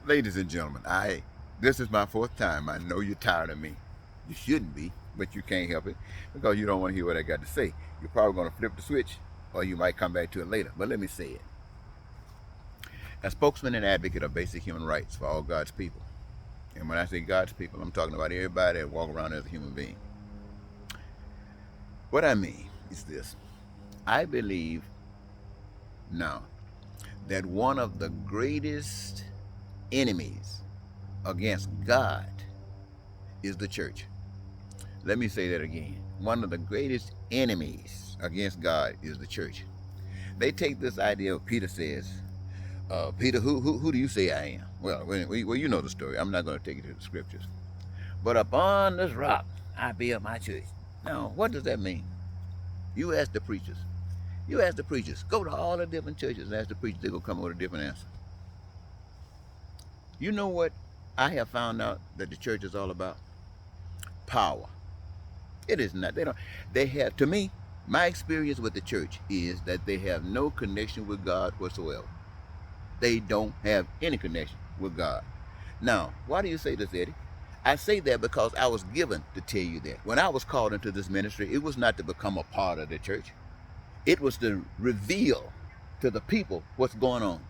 Ladies and gentlemen, this is my fourth time. I know you're tired of me. You shouldn't be, but you can't help it because you don't want to hear what I got to say. You're probably going to flip the switch, or you might come back to it later. But let me say it. As spokesman and advocate of basic human rights for all God's people, and when I say God's people, I'm talking about everybody that walk around as a human being. What I mean is this. I believe now that one of the greatest enemies against God is the church. Let me say that again. One of the greatest enemies against God is the church. They take this idea of Peter says, Peter, who do you say I am? Well, you know the story. I'm not going to take you to the scriptures. But upon this rock, I build my church. Now, what does that mean? You ask the preachers. You ask the preachers. Go to all the different churches and ask the preachers. They're going to come up with a different answer. You know what I have found out that the church is all about? Power. It is not. They have, to me, my experience with the church is that they have no connection with God whatsoever. They don't have any connection with God. Now, why do you say this, Eddie? I say that because I was given to tell you that. When I was called into this ministry, it was not to become a part of the church. It was to reveal to the people what's going on,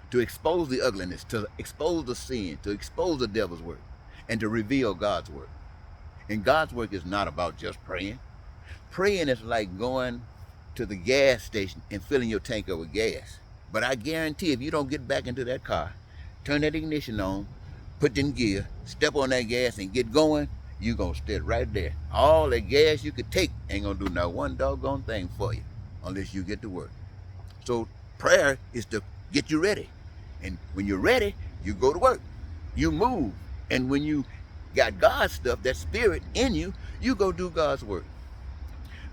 to expose the ugliness, to expose the sin, to expose the devil's work, and to reveal God's work. And God's work is not about just praying. Praying is like going to the gas station and filling your tank up with gas. But I guarantee if you don't get back into that car, turn that ignition on, put it in gear, step on that gas and get going, you're going to stay right there. All the gas you could take ain't going to do not one doggone thing for you unless you get to work. So prayer is to get you ready. And when you're ready, you go to work. You move. And when you got God's stuff, that spirit in you, you go do God's work.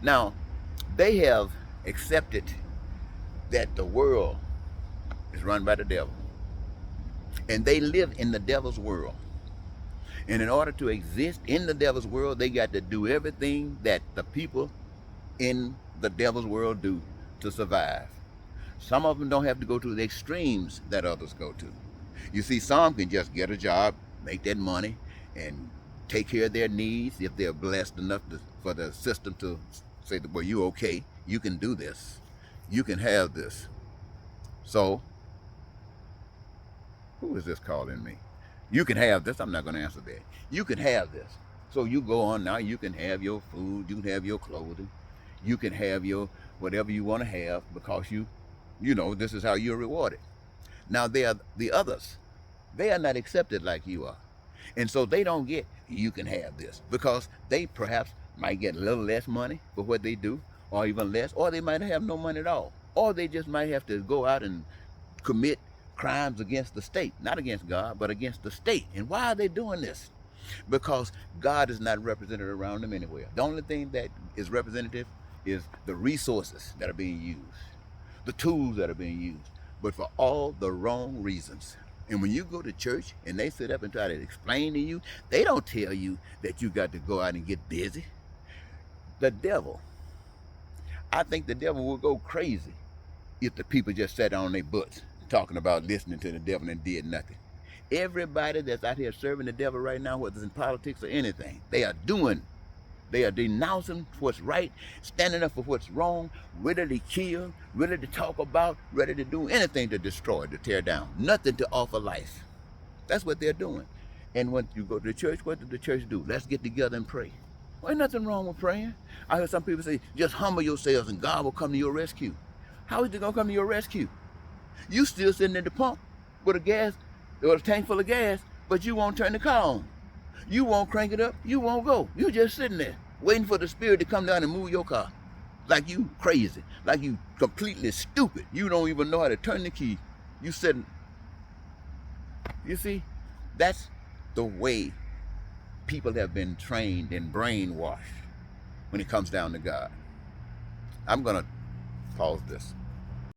Now, they have accepted that the world is run by the devil. And they live in the devil's world. And in order to exist in the devil's world, they got to do everything that the people in the devil's world do to survive. Some of them don't have to go to the extremes that others go to. You see, some can just get a job, make that money, and take care of their needs if they're blessed enough for the system to say, well, you're okay, you can do this, you can have this. So, who is this calling me? You can have this. I'm not going to answer that. You can have this. So you go on now, you can have your food, you can have your clothing, you can have your whatever you want to have because you know, this is how you're rewarded. Now, they are the others. They are not accepted like you are. And so they don't get, you can have this, because they perhaps might get a little less money for what they do, or even less, or they might have no money at all. Or they just might have to go out and commit crimes against the state, not against God, but against the state. And why are they doing this? Because God is not represented around them anywhere. The only thing that is representative is the resources that are being used, the tools that are being used, but for all the wrong reasons. And when you go to church and they sit up and try to explain to you, they don't tell you that you got to go out and get busy. The devil, I think the devil will go crazy if the people just sat on their butts talking about listening to the devil and did nothing. Everybody that's out here serving the devil right now, whether it's in politics or anything, they are denouncing what's right, standing up for what's wrong, ready to kill, ready to talk about, ready to do anything to destroy, to tear down. Nothing to offer life. That's what they're doing. And when you go to the church, what did the church do? Let's get together and pray. Well, ain't nothing wrong with praying. I heard some people say, just humble yourselves and God will come to your rescue. How is he going to come to your rescue? You still sitting at the pump with a tank full of gas, but you won't turn the car on. You won't crank it up. You won't go. You just sitting there waiting for the spirit to come down and move your car. Like you crazy. Like you completely stupid. You don't even know how to turn the key. You sitting. You see, that's the way people have been trained and brainwashed when it comes down to God. I'm going to pause this.